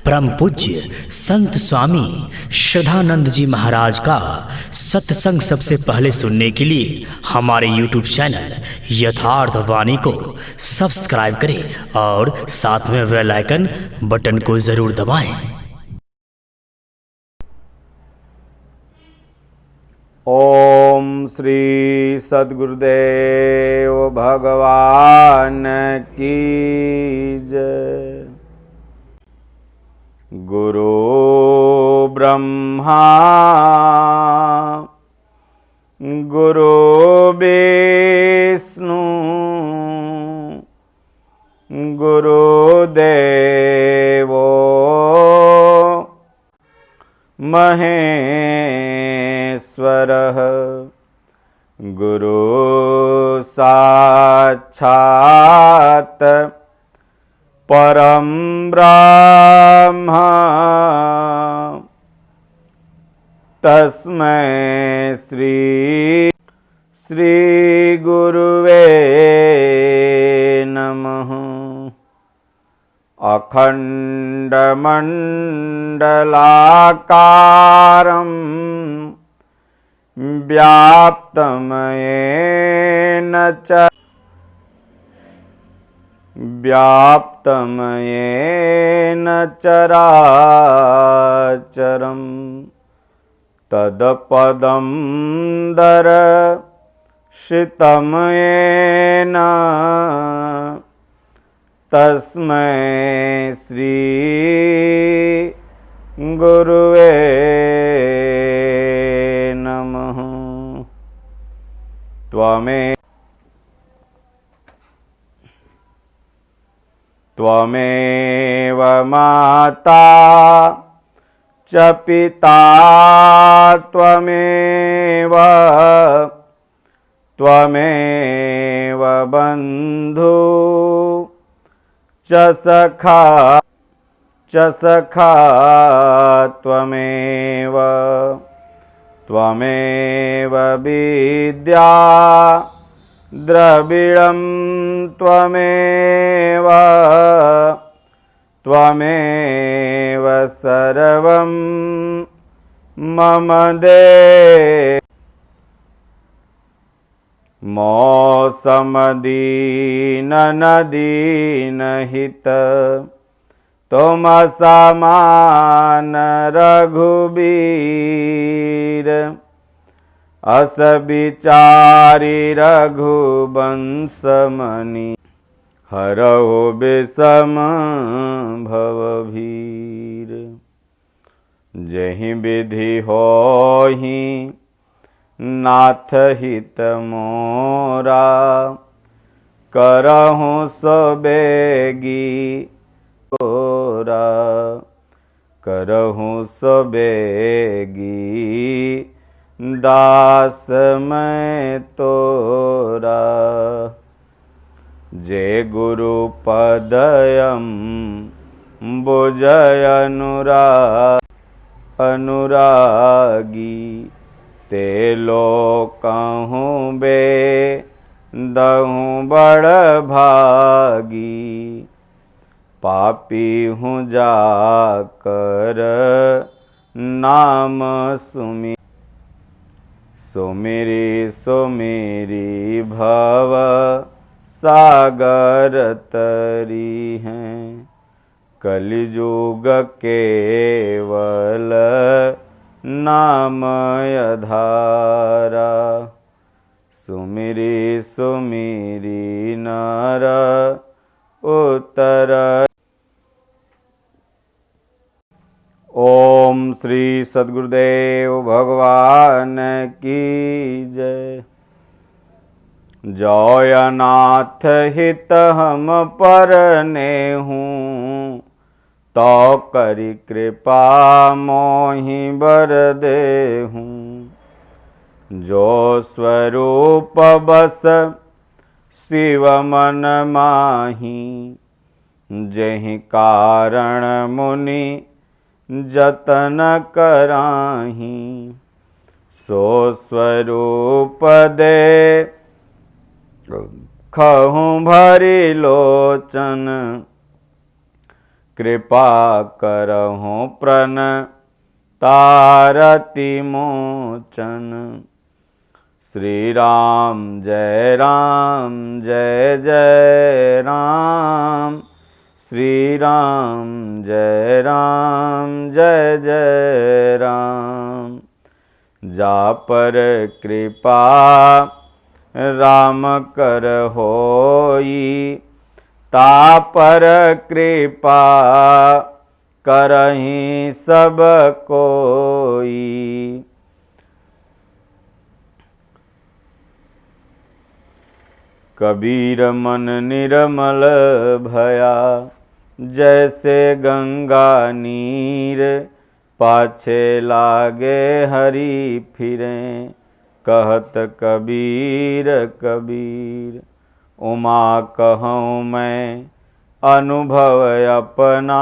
परम पूज्य संत स्वामी श्रद्धानंद जी महाराज का सत्संग सबसे पहले सुनने के लिए हमारे YouTube चैनल यथार्थ वाणी को सब्सक्राइब करें और साथ में बेल आइकन बटन को जरूर दबाएं। ओम श्री सद्गुरुदेव भगवान की जय। गुरु ब्रह्मा गुरु विष्णु गुरुदेवो महेश्वरः गुरु साक्षात् परम ब्रह्म तस्मै श्री गुरुवे नमः। अखंडमंडलाकारं व्याप्तमयेन चराचरं तत्पदं दर्शितं येन तस्मै श्री गुरुवे नमः। त्वमेव माता च पिता त्वमेव बन्धु च सखा त्वमेव विद्या द्रविणं त्वमेव सर्वं मम देव। मौसमदीननदीनहित तुम समान रघुबीर अस विचारी रघुवंशमणि हरहु विषम भवभीर। जहि विधि होहि नाथ हित मोरा करहु सो बेगी तोरा करहु सो बेगी दास मैं तोरा। जे गुरु पदयम बुझय अनुरागी ते लोकहु बे दहु बड़ भागी। पापी हूँ जाकर नाम सुमिरी भव सागर तरी हैं। कलिजुग केवल नाम आधारा सुमिरी नर उत्तर। ओम श्री सद्गुरुदेव भगवान की जय। जयनाथ हित हम परने हूँ तो करी कृपा मोहि बर देहूँ। जो स्वरूप बस शिव मन माही जहि कारण मुनि जतन कराही। सो स्वरूप दे खहु भरी लोचन कृपा करहु प्रण तारति मोचन। श्री राम जय जय राम, श्री राम जय जय राम। जा पर कृपा राम कर होई, ता पर कृपा करहि सब कोई। कबीर मन निर्मल भया, जैसे गंगा नीर। पाछे लागे हरि फिरे, कहत कबीर कबीर। उमा कहूँ मैं अनुभव अपना,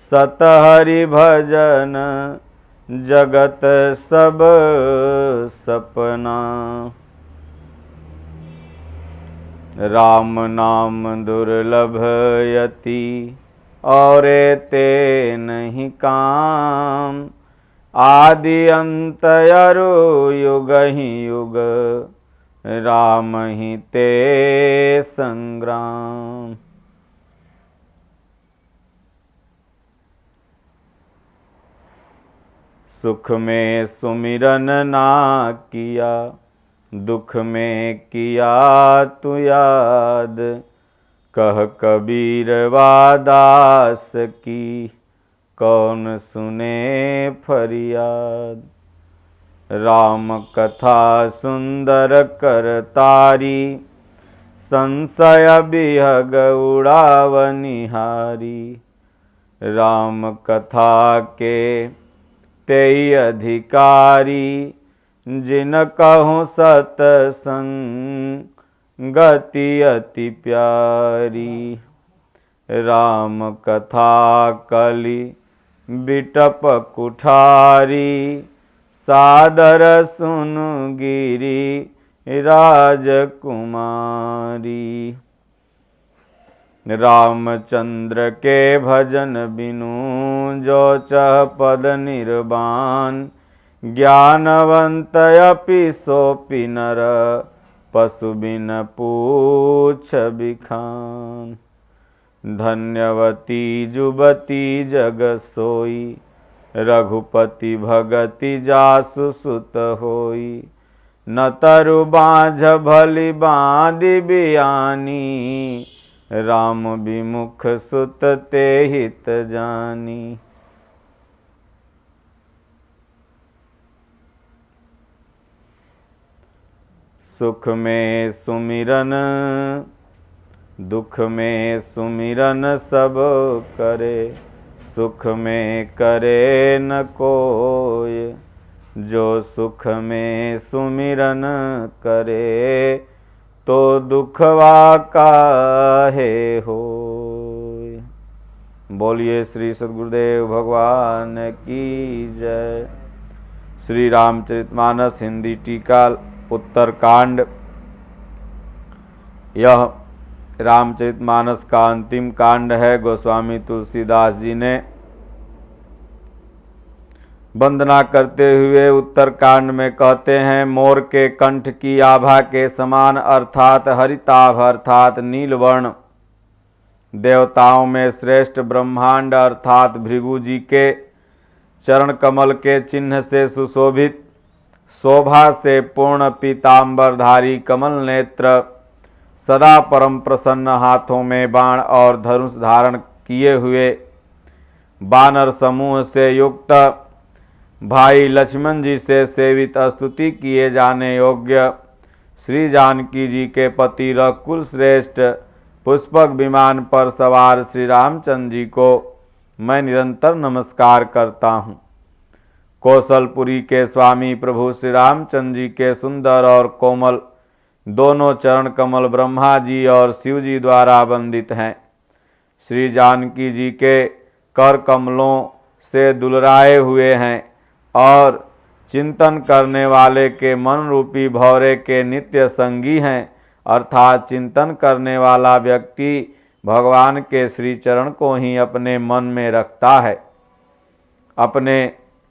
सत हरि भजन जगत सब सपना। राम नाम दुर्लभ यति, और ते नहीं काम। आदि अंत अरु युग ही युग, राम ही ते संग्राम। सुख में सुमिरन ना किया, दुख में किया तू याद। कह कबीर वादास की, कौन सुने फरियाद। राम कथा सुंदर करतारी, संशय बिहग उड़ावनिहारी। राम कथा के तेई अधिकारी, जिन कहूँ सतसंगति अति प्यारी। राम कथा कलि बिटप कुठारी, सादर सुनु गिरी राजकुमारी। रामचंद्र के भजन बिनु, जो चह पद निर्वाण। ज्ञानवंत अपि सोपि नर, पशु बिन पूछ बिखान। धन्यवती जुबती जग सोई, रघुपति भगति जासु सुत होई। न तरु बाझ भली बाँधि बियानी, राम विमुख सुत ते हित जानी। सुख में सुमिरन दुख में सुमिरन सब करे। सुख में करे न कोय, जो सुख में सुमिरन करे। तो दुखवा काहे होय। बोलिए श्री सद्गुरुदेव भगवान की जय। श्री रामचरितमानस हिंदी टीका उत्तरकांड। यह रामचरितमानस का अंतिम कांड है। गोस्वामी तुलसीदास जी ने वंदना करते हुए उत्तर कांड में कहते हैं, मोर के कंठ की आभा के समान अर्थात हरिताभ अर्थात नीलवर्ण, देवताओं में श्रेष्ठ ब्रह्मांड अर्थात भृगु जी के चरण कमल के चिन्ह से सुशोभित, शोभा से पूर्ण पीताम्बरधारी कमल नेत्र, सदा परम प्रसन्न, हाथों में बाण और धनुष धारण किए हुए, बानर समूह से युक्त, भाई लक्ष्मण जी से सेवित, स्तुति किए जाने योग्य, श्री जानकी जी के पति रघुकुल श्रेष्ठ, पुष्पक विमान पर सवार श्री रामचंद्र जी को मैं निरंतर नमस्कार करता हूँ। कौशलपुरी के स्वामी प्रभु श्री रामचंद्र जी के सुंदर और कोमल दोनों चरण कमल ब्रह्मा जी और शिव जी द्वारा वंदित हैं। श्री जानकी जी के कर कमलों से दुलराए हुए हैं और चिंतन करने वाले के मन रूपी भौरे के नित्य संगी हैं। अर्थात चिंतन करने वाला व्यक्ति भगवान के श्री चरण को ही अपने मन में रखता है, अपने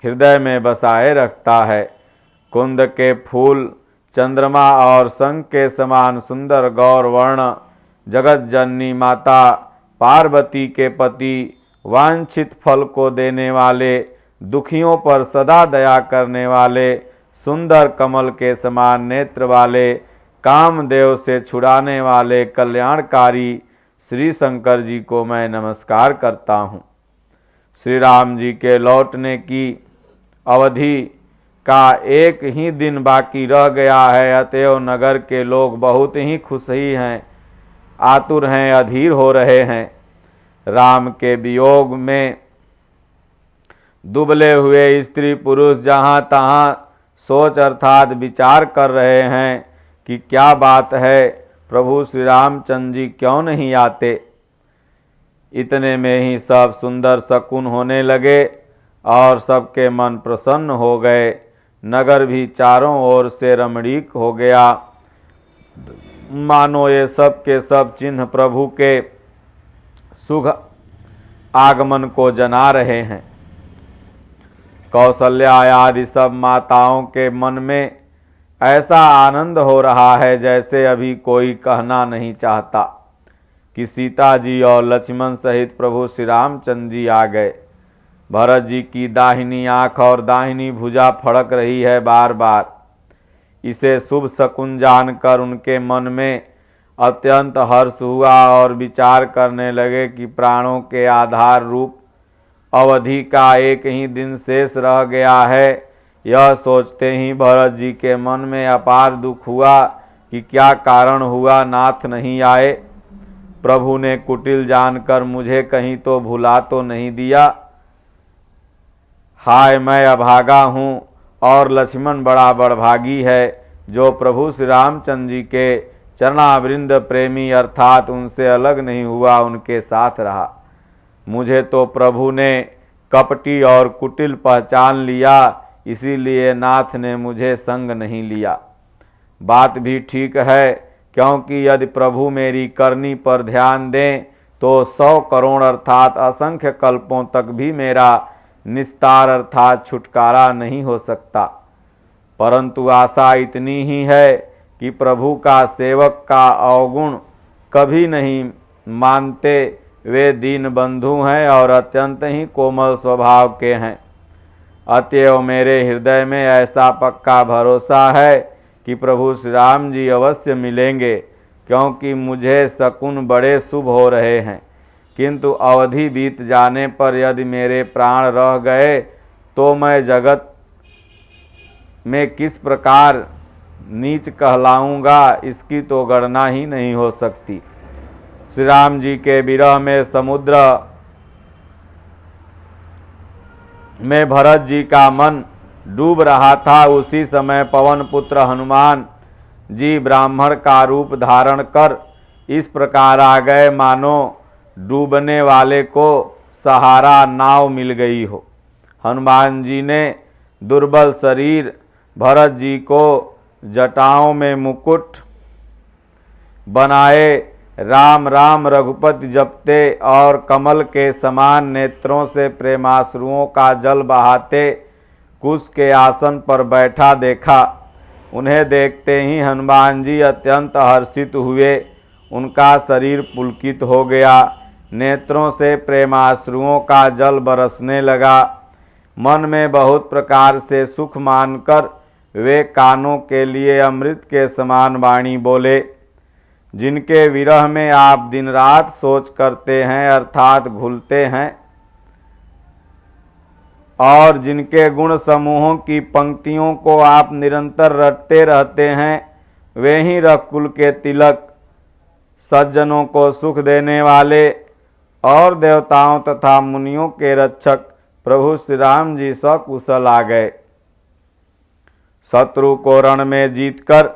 हृदय में बसाए रखता है। कुंद के फूल, चंद्रमा और शंख के समान सुंदर गौर वर्ण जगत जननी माता पार्वती के पति, वांछित फल को देने वाले, दुखियों पर सदा दया करने वाले, सुंदर कमल के समान नेत्र वाले, कामदेव से छुड़ाने वाले कल्याणकारी श्री शंकर जी को मैं नमस्कार करता हूँ। श्री राम जी के लौटने की अवधि का एक ही दिन बाकी रह गया है, अतएव नगर के लोग बहुत ही खुश ही हैं, आतुर हैं, अधीर हो रहे हैं। राम के वियोग में दुबले हुए स्त्री पुरुष जहाँ तहाँ सोच अर्थात विचार कर रहे हैं कि क्या बात है, प्रभु श्री रामचंद्र जी क्यों नहीं आते। इतने में ही सब सुंदर शकुन होने लगे और सबके मन प्रसन्न हो गए। नगर भी चारों ओर से रमणीक हो गया, मानो ये सब के सब चिन्ह प्रभु के शुभ आगमन को जना रहे हैं। कौशल्या आदि सब माताओं के मन में ऐसा आनंद हो रहा है जैसे अभी कोई कहना नहीं चाहता कि सीता जी और लक्ष्मण सहित प्रभु श्री रामचंद्र जी आ गए। भरत जी की दाहिनी आंख और दाहिनी भुजा फड़क रही है बार बार। इसे शुभ शकुन जानकर उनके मन में अत्यंत हर्ष हुआ और विचार करने लगे कि प्राणों के आधार रूप अवधि का एक ही दिन शेष रह गया है। यह सोचते ही भरत जी के मन में अपार दुख हुआ कि क्या कारण हुआ नाथ नहीं आए। प्रभु ने कुटिल जानकर मुझे कहीं तो भुला तो नहीं दिया। हाय मैं अभागा हूँ और लक्ष्मण बड़ा बड़भागी है जो प्रभु श्री रामचंद्र जी के चरणावृंद प्रेमी अर्थात उनसे अलग नहीं हुआ, उनके साथ रहा। मुझे तो प्रभु ने कपटी और कुटिल पहचान लिया, इसीलिए नाथ ने मुझे संग नहीं लिया। बात भी ठीक है, क्योंकि यदि प्रभु मेरी करनी पर ध्यान दें तो 100 करोड़ अर्थात असंख्य कल्पों तक भी मेरा निस्तार अर्थात छुटकारा नहीं हो सकता। परंतु आशा इतनी ही है कि प्रभु का सेवक का अवगुण कभी नहीं मानते। वे दीन बंधु हैं और अत्यंत ही कोमल स्वभाव के हैं। अतएव मेरे हृदय में ऐसा पक्का भरोसा है कि प्रभु श्री राम जी अवश्य मिलेंगे, क्योंकि मुझे शकुन बड़े शुभ हो रहे हैं। किंतु अवधि बीत जाने पर यदि मेरे प्राण रह गए तो मैं जगत में किस प्रकार नीच कहलाऊंगा, इसकी तो गणना ही नहीं हो सकती। श्री राम जी के विरह में समुद्र में भरत जी का मन डूब रहा था। उसी समय पवन पुत्र हनुमान जी ब्राह्मण का रूप धारण कर इस प्रकार आ गए मानो डूबने वाले को सहारा नाव मिल गई हो। हनुमान जी ने दुर्बल शरीर भरत जी को जटाओं में मुकुट बनाए राम राम रघुपति जपते और कमल के समान नेत्रों से प्रेमाश्रुओं का जल बहाते कुश के आसन पर बैठा देखा। उन्हें देखते ही हनुमान जी अत्यंत हर्षित हुए, उनका शरीर पुलकित हो गया, नेत्रों से प्रेमाश्रुओं का जल बरसने लगा। मन में बहुत प्रकार से सुख मानकर वे कानों के लिए अमृत के समान वाणी बोले। जिनके विरह में आप दिन रात सोच करते हैं अर्थात घुलते हैं और जिनके गुण समूहों की पंक्तियों को आप निरंतर रटते रहते हैं, वे ही रघुकुल के तिलक, सज्जनों को सुख देने वाले और देवताओं तथा मुनियों के रक्षक प्रभु श्री राम जी सकुशल आ गए। शत्रु को रण में जीतकर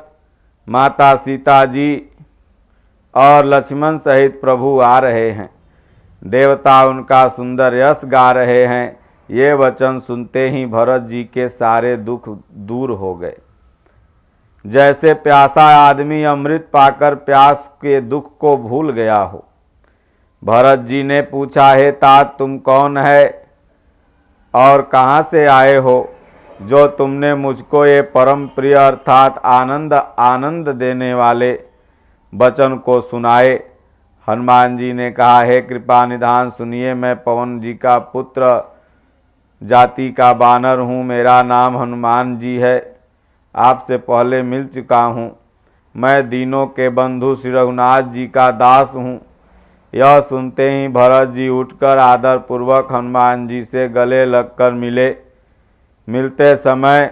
माता सीता जी और लक्ष्मण सहित प्रभु आ रहे हैं। देवता उनका सुंदर यश गा रहे हैं। ये वचन सुनते ही भरत जी के सारे दुख दूर हो गए। जैसे प्यासा आदमी अमृत पाकर प्यास के दुख को भूल गया हो। भरत जी ने पूछा, हे तात तुम कौन है और कहाँ से आए हो, जो तुमने मुझको ये परम प्रिय अर्थात आनंद देने वाले वचन को सुनाए। हनुमान जी ने कहा, हे कृपा निधान सुनिए, मैं पवन जी का पुत्र जाति का बानर हूँ। मेरा नाम हनुमान जी है। आपसे पहले मिल चुका हूँ। मैं दीनों के बंधु श्री रघुनाथ जी का दास हूँ। यह सुनते ही भरत जी उठकर आदर पूर्वक हनुमान जी से गले लगकर मिले। मिलते समय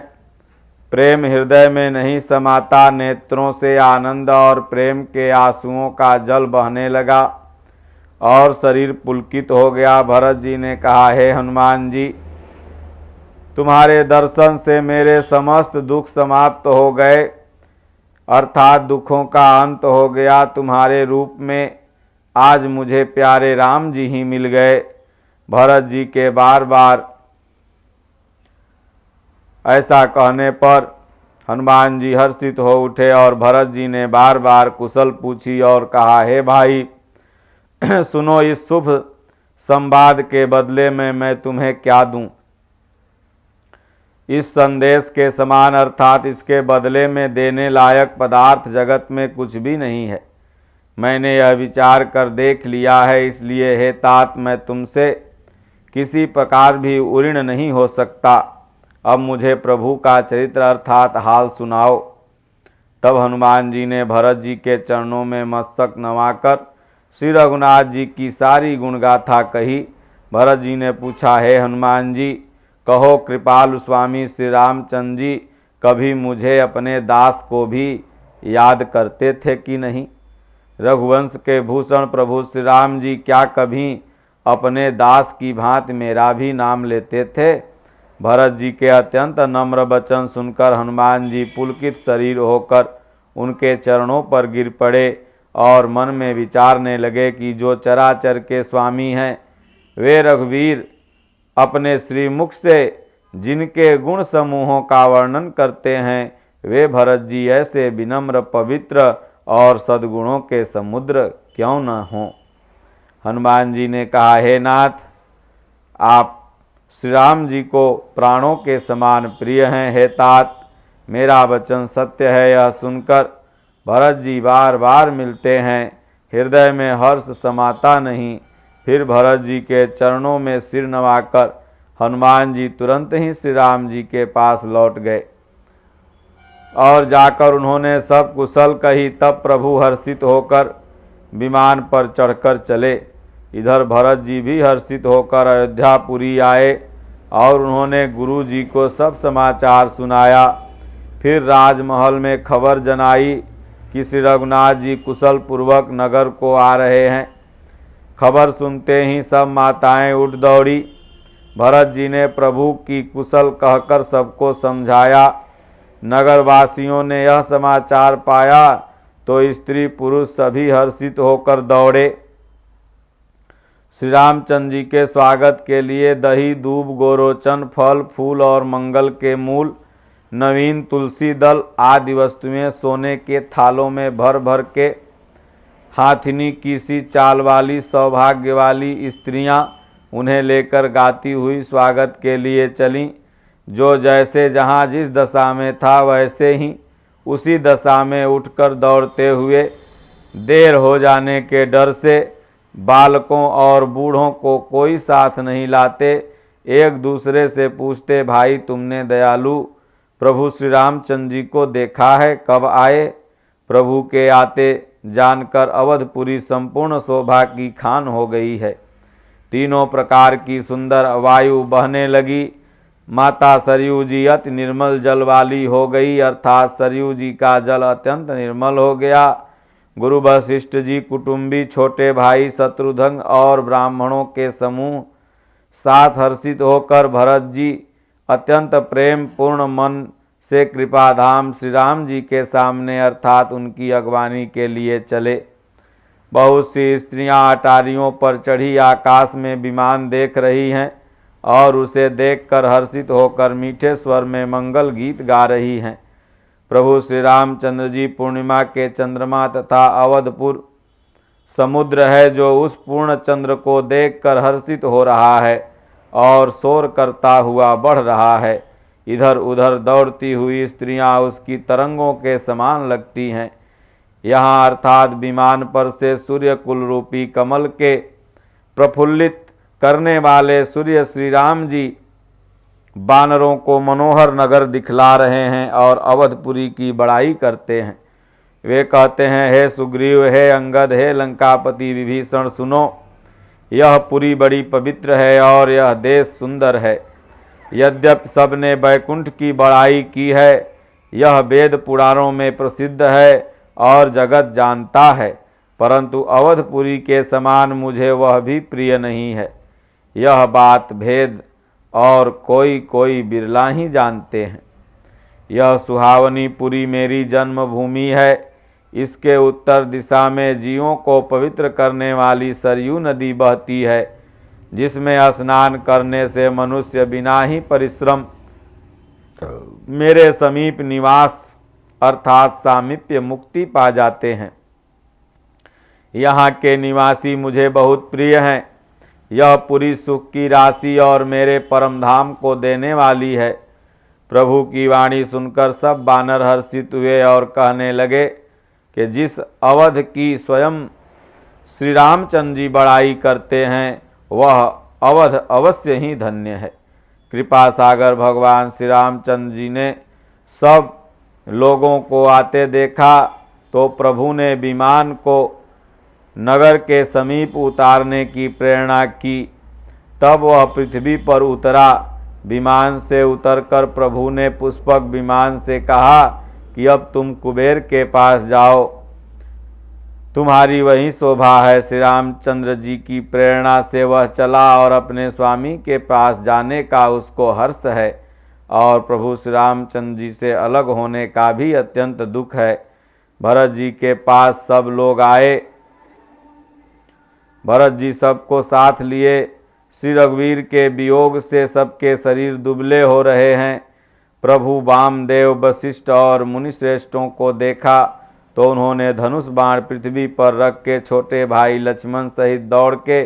प्रेम हृदय में नहीं समाता, नेत्रों से आनंद और प्रेम के आंसुओं का जल बहने लगा और शरीर पुलकित हो गया। भरत जी ने कहा, हे हनुमान जी, तुम्हारे दर्शन से मेरे समस्त दुख समाप्त हो गए, अर्थात दुखों का अंत हो गया। तुम्हारे रूप में आज मुझे प्यारे राम जी ही मिल गए। भरत जी के बार बार ऐसा कहने पर हनुमान जी हर्षित हो उठे और भरत जी ने बार बार कुशल पूछी और कहा, हे भाई सुनो, इस शुभ संवाद के बदले में मैं तुम्हें क्या दूं। इस संदेश के समान अर्थात इसके बदले में देने लायक पदार्थ जगत में कुछ भी नहीं है। मैंने यह विचार कर देख लिया है, इसलिए हे तात मैं तुमसे किसी प्रकार भी उऋण नहीं हो सकता। अब मुझे प्रभु का चरित्र अर्थात हाल सुनाओ। तब हनुमान जी ने भरत जी के चरणों में मस्तक नवाकर श्री रघुनाथ जी की सारी गुणगाथा कही। भरत जी ने पूछा, हे हनुमान जी, कहो कृपालु स्वामी श्री रामचंद्र जी कभी मुझे अपने दास को भी याद करते थे कि नहीं। रघुवंश के भूषण प्रभु श्री राम जी क्या कभी अपने दास की भांति मेरा भी नाम लेते थे। भरत जी के अत्यंत नम्र वचन सुनकर हनुमान जी पुलकित शरीर होकर उनके चरणों पर गिर पड़े और मन में विचारने लगे कि जो चराचर के स्वामी हैं वे रघुवीर अपने श्रीमुख से जिनके गुण समूहों का वर्णन करते हैं, वे भरत जी ऐसे विनम्र पवित्र और सद्गुणों के समुद्र क्यों न हों। हनुमान जी ने कहा, हे नाथ, आप श्री राम जी को प्राणों के समान प्रिय हैं। हे तात, मेरा वचन सत्य है। यह सुनकर भरत जी बार बार मिलते हैं, हृदय में हर्ष समाता नहीं। फिर भरत जी के चरणों में सिर नवाकर हनुमान जी तुरंत ही श्री राम जी के पास लौट गए और जाकर उन्होंने सब कुशल कही। तब प्रभु हर्षित होकर विमान पर चढ़कर चले। इधर भरत जी भी हर्षित होकर अयोध्यापुरी आए और उन्होंने गुरु जी को सब समाचार सुनाया। फिर राजमहल में खबर जनाई कि श्री रघुनाथ जी कुशल पूर्वक नगर को आ रहे हैं। खबर सुनते ही सब माताएं उठ दौड़ी। भरत जी ने प्रभु की कुशल कहकर सबको समझाया। नगरवासियों ने यह समाचार पाया तो स्त्री पुरुष सभी हर्षित होकर दौड़े। श्री रामचंद्र जी के स्वागत के लिए दही दूब गोरोचन फल फूल और मंगल के मूल नवीन तुलसी दल आदि वस्तुएं सोने के थालों में भर भर के हाथिनी की सी चाल वाली सौभाग्य वाली स्त्रियां उन्हें लेकर गाती हुई स्वागत के लिए चलीं। जो जैसे जहाँ जिस दशा में था वैसे ही उसी दशा में उठकर दौड़ते हुए देर हो जाने के डर से बालकों और बूढ़ों को कोई साथ नहीं लाते, एक दूसरे से पूछते, भाई तुमने दयालु प्रभु श्री रामचंद्र जी को देखा है, कब आए। प्रभु के आते जानकर अवधपुरी संपूर्ण शोभा की खान हो गई है। तीनों प्रकार की सुंदर वायु बहने लगी। माता सरयू जी अति निर्मल जल वाली हो गई, अर्थात सरयू जी का जल अत्यंत निर्मल हो गया। गुरु वशिष्ठ जी कुटुंबी छोटे भाई शत्रुघ्न और ब्राह्मणों के समूह साथ हर्षित होकर भरत जी अत्यंत प्रेम पूर्ण मन से कृपाधाम श्री राम जी के सामने अर्थात उनकी अगवानी के लिए चले। बहुत सी स्त्रियां अटारियों पर चढ़ी आकाश में विमान देख रही हैं और उसे देखकर हर्षित होकर मीठे स्वर में मंगल गीत गा रही हैं। प्रभु श्री रामचंद्र जी पूर्णिमा के चंद्रमा तथा अवधपुर समुद्र है जो उस पूर्ण चंद्र को देखकर हर्षित हो रहा है और शोर करता हुआ बढ़ रहा है। इधर उधर दौड़ती हुई स्त्रियां उसकी तरंगों के समान लगती हैं। यहाँ अर्थात विमान पर से सूर्य कुल रूपी कमल के प्रफुल्लित करने वाले सूर्य श्री राम जी वानरों को मनोहर नगर दिखला रहे हैं और अवधपुरी की बड़ाई करते हैं। वे कहते हैं, हे सुग्रीव, हे अंगद, हे लंकापति विभीषण, सुनो, यह पुरी बड़ी पवित्र है और यह देश सुंदर है। यद्यपि सबने बैकुंठ की बड़ाई की है, यह वेद पुराणों में प्रसिद्ध है और जगत जानता है, परंतु अवधपुरी के समान मुझे वह भी प्रिय नहीं है। यह बात भेद और कोई कोई बिरला ही जानते हैं। यह सुहावनी पुरी मेरी जन्मभूमि है। इसके उत्तर दिशा में जीवों को पवित्र करने वाली सरयू नदी बहती है, जिसमें स्नान करने से मनुष्य बिना ही परिश्रम मेरे समीप निवास अर्थात सामीप्य मुक्ति पा जाते हैं। यहाँ के निवासी मुझे बहुत प्रिय हैं। यह पुरी सुख की राशि और मेरे परम धाम को देने वाली है। प्रभु की वाणी सुनकर सब वानर हर्षित हुए और कहने लगे कि जिस अवध की स्वयं श्री रामचंद्र जी बड़ाई करते हैं, वह अवध अवश्य ही धन्य है। कृपा सागर भगवान श्री रामचंद्र जी ने सब लोगों को आते देखा तो प्रभु ने विमान को नगर के समीप उतारने की प्रेरणा की। तब वह पृथ्वी पर उतरा। विमान से उतरकर प्रभु ने पुष्पक विमान से कहा कि अब तुम कुबेर के पास जाओ, तुम्हारी वही शोभा है। श्री रामचंद्र जी की प्रेरणा से वह चला और अपने स्वामी के पास जाने का उसको हर्ष है और प्रभु श्री रामचंद्र जी से अलग होने का भी अत्यंत दुख है। भरत जी के पास सब लोग आए। भरत जी सबको साथ लिए। श्री रघुवीर के वियोग से सबके शरीर दुबले हो रहे हैं। प्रभु वामदेव, वशिष्ठ और मुनिश्रेष्ठों को देखा तो उन्होंने धनुष बाण पृथ्वी पर रख के छोटे भाई लक्ष्मण सहित दौड़ के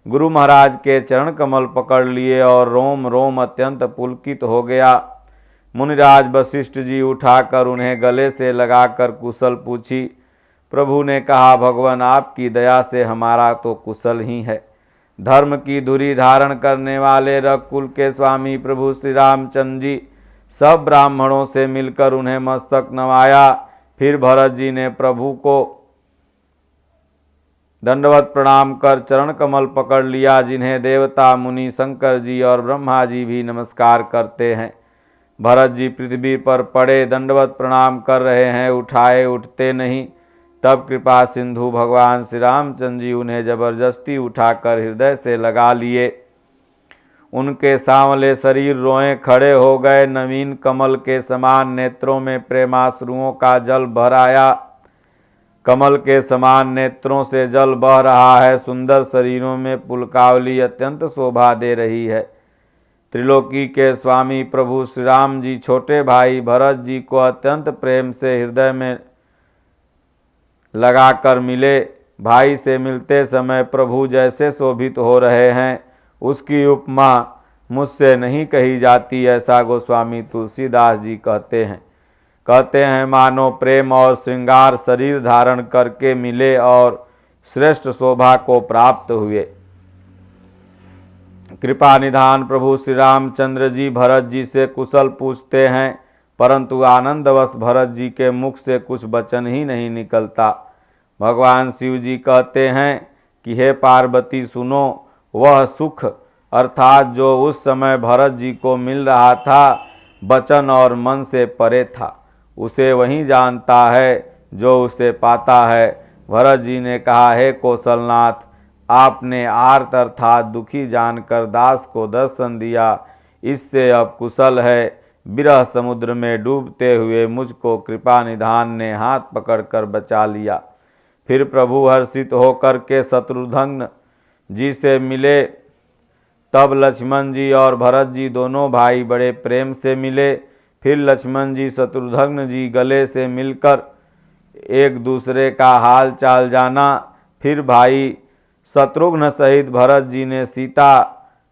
गुरु महाराज के चरण कमल पकड़ लिए और रोम रोम अत्यंत पुलकित हो गया। मुनिराज वशिष्ठ जी उठाकर उन्हें गले से लगाकर कुशल पूछी। प्रभु ने कहा, भगवान आपकी दया से हमारा तो कुशल ही है। धर्म की धुरी धारण करने वाले रघुकुल के स्वामी प्रभु श्री रामचंद्र जी सब ब्राह्मणों से मिलकर उन्हें मस्तक नवाया। फिर भरत जी ने प्रभु को दंडवत प्रणाम कर चरण कमल पकड़ लिया, जिन्हें देवता, मुनि, शंकर जी और ब्रह्मा जी भी नमस्कार करते हैं। भरत जी पृथ्वी पर पड़े दंडवत प्रणाम कर रहे हैं, उठाए उठते नहीं। तब कृपा सिंधु भगवान श्री रामचंद्र जी उन्हें जबरदस्ती उठाकर हृदय से लगा लिए। उनके सांवले शरीर रोए खड़े हो गए। नवीन कमल के समान नेत्रों में प्रेमाश्रुओं का जल भर आया। कमल के समान नेत्रों से जल बह रहा है। सुंदर शरीरों में पुलकावली अत्यंत शोभा दे रही है। त्रिलोकी के स्वामी प्रभु श्री राम जी छोटे भाई भरत जी को अत्यंत प्रेम से हृदय में लगाकर मिले। भाई से मिलते समय प्रभु जैसे शोभित हो रहे हैं, उसकी उपमा मुझसे नहीं कही जाती, ऐसा गोस्वामी तुलसीदास जी कहते हैं मानो प्रेम और श्रृंगार शरीर धारण करके मिले और श्रेष्ठ शोभा को प्राप्त हुए। कृपा निधान प्रभु श्री रामचंद्र जी भरत जी से कुशल पूछते हैं, परंतु आनंदवश भरत जी के मुख से कुछ वचन ही नहीं निकलता। भगवान शिव जी कहते हैं कि हे पार्वती सुनो, वह सुख अर्थात जो उस समय भरत जी को मिल रहा था, वचन और मन से परे था। उसे वही जानता है जो उसे पाता है। भरत जी ने कहा, हे कौशलनाथ, आपने आर्त अर्थात दुखी जानकर दास को दर्शन दिया, इससे अब कुशल है। विरह समुद्र में डूबते हुए मुझको कृपा निधान ने हाथ पकड़कर बचा लिया। फिर प्रभु हर्षित होकर के शत्रुघ्न जी से मिले। तब लक्ष्मण जी और भरत जी दोनों भाई बड़े प्रेम से मिले। फिर लक्ष्मण जी शत्रुघ्न जी गले से मिलकर एक दूसरे का हाल चाल जाना। फिर भाई शत्रुघ्न सहित भरत जी ने सीता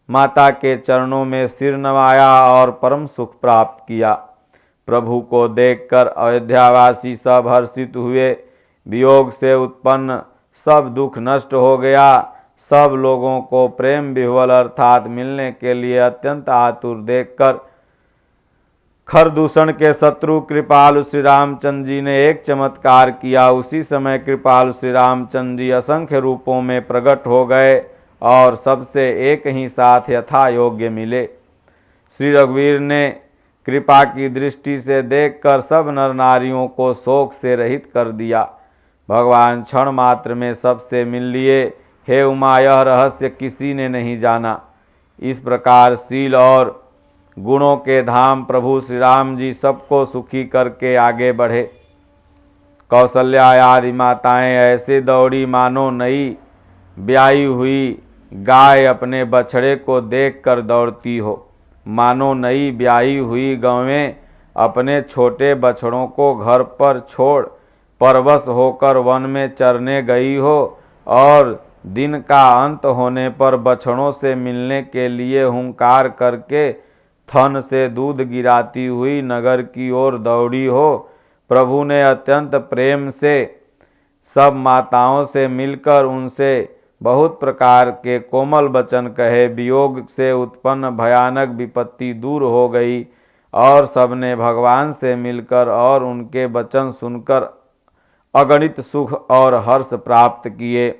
माता के चरणों में सिर नवाया और परम सुख प्राप्त किया। प्रभु को देखकर अयोध्यावासी सब हर्षित हुए। वियोग से उत्पन्न सब दुख नष्ट हो गया। सब लोगों को प्रेम विह्वल अर्थात मिलने के लिए अत्यंत आतुर देखकर खरदूषण के शत्रु कृपालु श्री रामचंद्र जी ने एक चमत्कार किया। उसी समय कृपालु श्री रामचंद्र जी असंख्य रूपों में प्रकट हो गए और सबसे एक ही साथ यथा योग्य मिले। श्री रघुवीर ने कृपा की दृष्टि से देखकर सब नर नारियों को शोक से रहित कर दिया। भगवान क्षण मात्र में सबसे मिल लिए। हे उमा, यह रहस्य किसी ने नहीं जाना। इस प्रकार शील और गुणों के धाम प्रभु श्री राम जी सबको सुखी करके आगे बढ़े। कौशल्या आदि माताएं ऐसे दौड़ी मानो नई ब्याई हुई गाय अपने बछड़े को देखकर दौड़ती हो। मानो नई ब्याई हुई गौवें अपने छोटे बछड़ों को घर पर छोड़ परवश होकर वन में चरने गई हो और दिन का अंत होने पर बछड़ों से मिलने के लिए हुंकार करके थन से दूध गिराती हुई नगर की ओर दौड़ी हो। प्रभु ने अत्यंत प्रेम से सब माताओं से मिलकर उनसे बहुत प्रकार के कोमल वचन कहे। वियोग से उत्पन्न भयानक विपत्ति दूर हो गई और सबने भगवान से मिलकर और उनके वचन सुनकर अगणित सुख और हर्ष प्राप्त किए।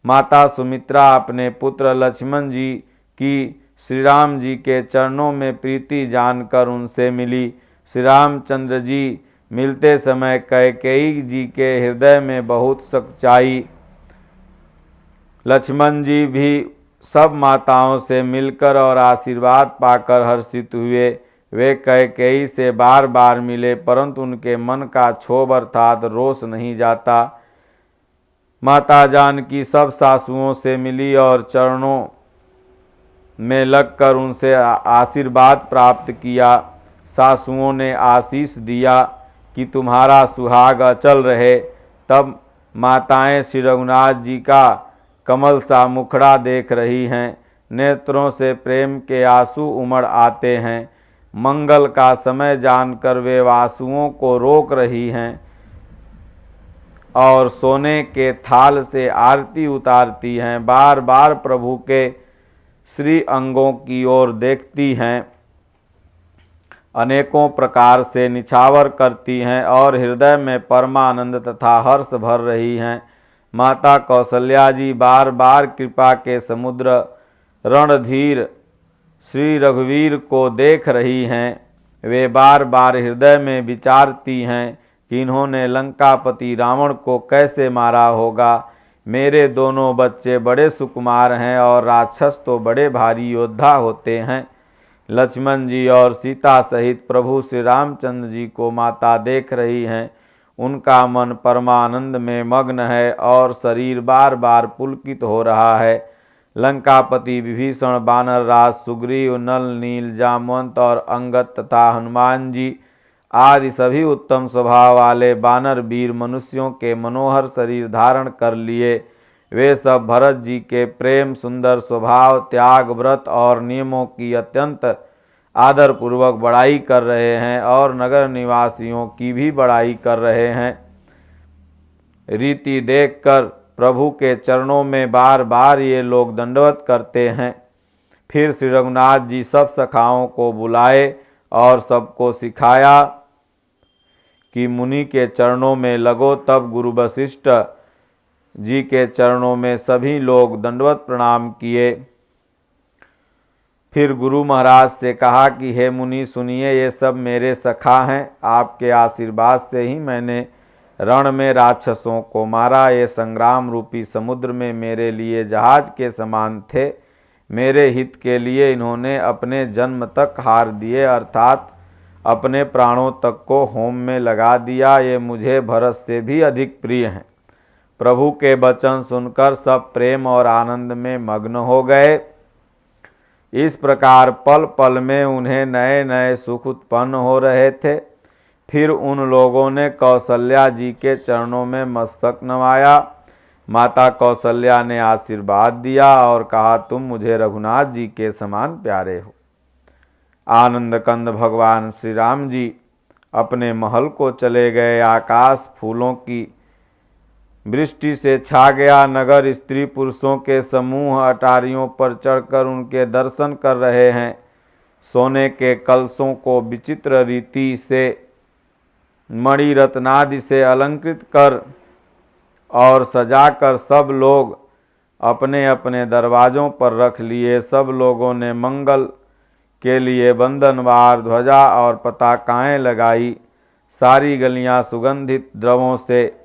माता सुमित्रा अपने पुत्र लक्ष्मण जी की श्री राम जी के चरणों में प्रीति जानकर उनसे मिली। श्री रामचंद्र जी मिलते समय कैकेयी जी के हृदय में बहुत सच्चाई। लक्ष्मण जी भी सब माताओं से मिलकर और आशीर्वाद पाकर हर्षित हुए। वे कैकेयी से बार बार मिले परंतु उनके मन का क्षोभ अर्थात रोष नहीं जाता। माता जानकी सब सासुओं से मिली और चरणों में लगकर उनसे आशीर्वाद प्राप्त किया। सासुओं ने आशीष दिया कि तुम्हारा सुहाग अचल रहे। तब माताएं श्री रघुनाथ जी का कमल सा मुखड़ा देख रही हैं। नेत्रों से प्रेम के आंसू उमड़ आते हैं। मंगल का समय जानकर वे आंसुओं को रोक रही हैं और सोने के थाल से आरती उतारती हैं। बार बार प्रभु के श्री अंगों की ओर देखती हैं। अनेकों प्रकार से निछावर करती हैं और हृदय में परमानंद तथा हर्ष भर रही हैं। माता कौशल्या जी बार बार कृपा के समुद्र रणधीर श्री रघुवीर को देख रही हैं। वे बार बार हृदय में विचारती हैं कि इन्होंने लंकापति रावण को कैसे मारा होगा। मेरे दोनों बच्चे बड़े सुकुमार हैं और राक्षस तो बड़े भारी योद्धा होते हैं। लक्ष्मण जी और सीता सहित प्रभु श्री रामचंद्र जी को माता देख रही हैं। उनका मन परमानंद में मग्न है और शरीर बार बार पुलकित हो रहा है। लंकापति विभीषण, बानर राज सुग्रीव, नल नील, जामवंत और अंगद तथा हनुमान जी आदि सभी उत्तम स्वभाव वाले बानर वीर मनुष्यों के मनोहर शरीर धारण कर लिए। वे सब भरत जी के प्रेम, सुंदर स्वभाव, त्याग, व्रत और नियमों की अत्यंत आदरपूर्वक बड़ाई कर रहे हैं और नगर निवासियों की भी बड़ाई कर रहे हैं। रीति देखकर प्रभु के चरणों में बार बार ये लोग दंडवत करते हैं। फिर श्री रघुनाथ जी सब सखाओं को बुलाए और सबको सिखाया कि मुनि के चरणों में लगो। तब गुरु वशिष्ठ जी के चरणों में सभी लोग दंडवत प्रणाम किए। फिर गुरु महाराज से कहा कि हे मुनि सुनिए, ये सब मेरे सखा हैं। आपके आशीर्वाद से ही मैंने रण में राक्षसों को मारा। ये संग्राम रूपी समुद्र में मेरे लिए जहाज के समान थे। मेरे हित के लिए इन्होंने अपने जन्म तक हार दिए अर्थात अपने प्राणों तक को होम में लगा दिया। ये मुझे भरत से भी अधिक प्रिय हैं। प्रभु के वचन सुनकर सब प्रेम और आनंद में मग्न हो गए। इस प्रकार पल पल में उन्हें नए नए सुख उत्पन्न हो रहे थे। फिर उन लोगों ने कौशल्या जी के चरणों में मस्तक नवाया। माता कौशल्या ने आशीर्वाद दिया और कहा, तुम मुझे रघुनाथ जी के समान प्यारे हो। आनंद कंद भगवान श्री राम जी अपने महल को चले गए। आकाश फूलों की वृष्टि से छा गया। नगर स्त्री पुरुषों के समूह अटारियों पर चढ़कर उनके दर्शन कर रहे हैं। सोने के कलशों को विचित्र रीति से मणि रत्नादि से अलंकृत कर और सजाकर सब लोग अपने अपने दरवाज़ों पर रख लिए। सब लोगों ने मंगल के लिए बंधनवार, ध्वजा और पताकाएं लगाई। सारी गलियां सुगंधित द्रवों से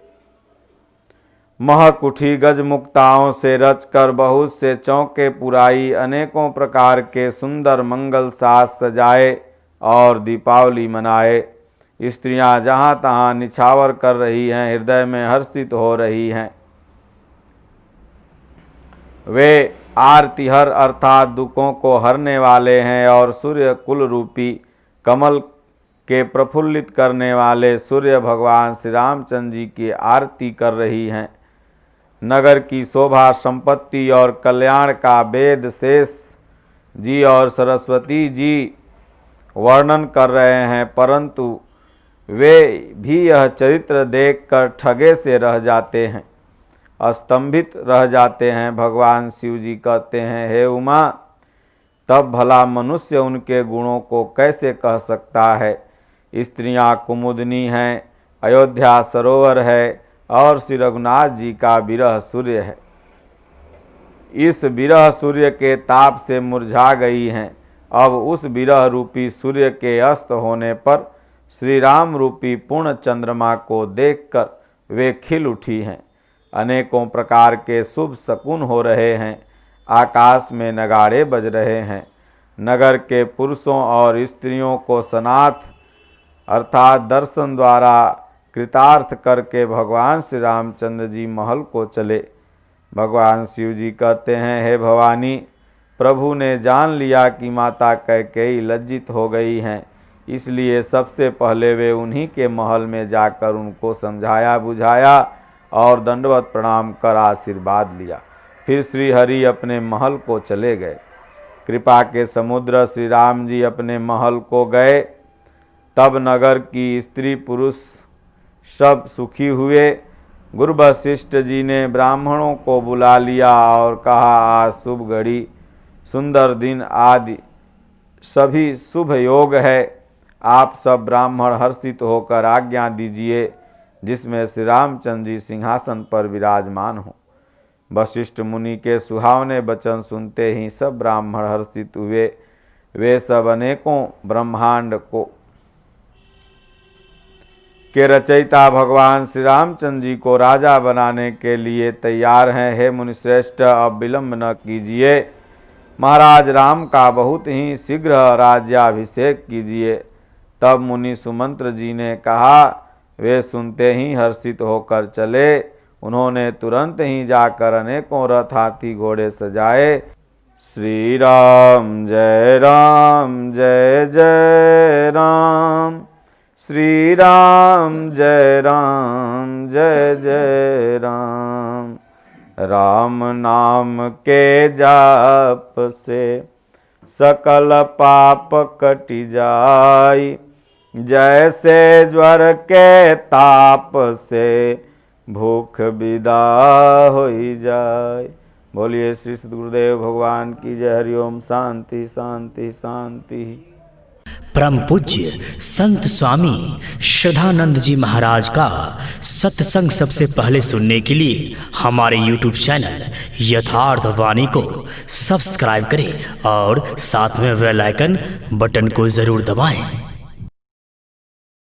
महक उठी। गजमुक्ताओं से रचकर बहुत से चौके पुराई। अनेकों प्रकार के सुंदर मंगल साज सजाए और दीपावली मनाए। स्त्रियां जहाँ तहाँ निछावर कर रही हैं, हृदय में हर्षित हो रही हैं। वे आरतिहर अर्थात दुखों को हरने वाले हैं और सूर्य कुल रूपी कमल के प्रफुल्लित करने वाले सूर्य भगवान श्री रामचंद्र जी की आरती कर रही हैं। नगर की शोभा, संपत्ति और कल्याण का वेद शेष जी और सरस्वती जी वर्णन कर रहे हैं, परंतु वे भी यह चरित्र देखकर ठगे से रह जाते हैं, स्तंभित रह जाते हैं। भगवान शिव जी कहते हैं, हे उमा, तब भला मनुष्य उनके गुणों को कैसे कह सकता है। स्त्रियां कुमुदनी हैं, अयोध्या सरोवर है और श्री रघुनाथ जी का विरह सूर्य है। इस विरह सूर्य के ताप से मुरझा गई हैं। अब उस विरह रूपी सूर्य के अस्त होने पर श्री राम रूपी पूर्ण चंद्रमा को देखकर वे खिल उठी हैं। अनेकों प्रकार के शुभ शकुन हो रहे हैं। आकाश में नगाड़े बज रहे हैं। नगर के पुरुषों और स्त्रियों को सनाथ अर्थात दर्शन द्वारा कृतार्थ करके भगवान श्री रामचंद्र जी महल को चले। भगवान शिव जी कहते हैं, हे भवानी, प्रभु ने जान लिया कि माता कैकेयी लज्जित हो गई हैं, इसलिए सबसे पहले वे उन्हीं के महल में जाकर उनको समझाया बुझाया और दंडवत प्रणाम कर आशीर्वाद लिया। फिर श्री हरि अपने महल को चले गए। कृपा के समुद्र श्री राम जी अपने महल को गए। तब नगर की स्त्री पुरुष सब सुखी हुए। गुरु वशिष्ठ जी ने ब्राह्मणों को बुला लिया और कहा, आज शुभ घड़ी, सुंदर दिन आदि सभी शुभ योग है। आप सब ब्राह्मण हर्षित होकर आज्ञा दीजिए जिसमें श्री रामचंद्र जी सिंहासन पर विराजमान हो। वशिष्ठ मुनि के सुहावने वचन सुनते ही सब ब्राह्मण हर्षित हुए। वे सब अनेकों ब्रह्मांड के रचयिता भगवान श्री रामचंद्र जी को राजा बनाने के लिए तैयार हैं। हे मुनिश्रेष्ठ, अब विलंब न कीजिए, महाराज राम का बहुत ही शीघ्र राज्याभिषेक कीजिए। तब मुनि सुमंत्र जी ने कहा। वे सुनते ही हर्षित होकर चले। उन्होंने तुरंत ही जाकर अनेकों रथ हाथी घोड़े सजाए। श्री राम जय जय राम, श्री राम जय जय राम। राम नाम के जाप से सकल पाप कटि जाई, जैसे ज्वर के ताप से भूख विदा होई जाए। बोलिए श्री सद्गुरुदेव भगवान की जय। हरिओम। शांति शांति शांति। परम पूज्य संत स्वामी श्रद्धानंद जी महाराज का सत्संग सबसे पहले सुनने के लिए हमारे YouTube चैनल यथार्थ वाणी को सब्सक्राइब करें और साथ में बेल आइकन बटन को जरूर दबाएं।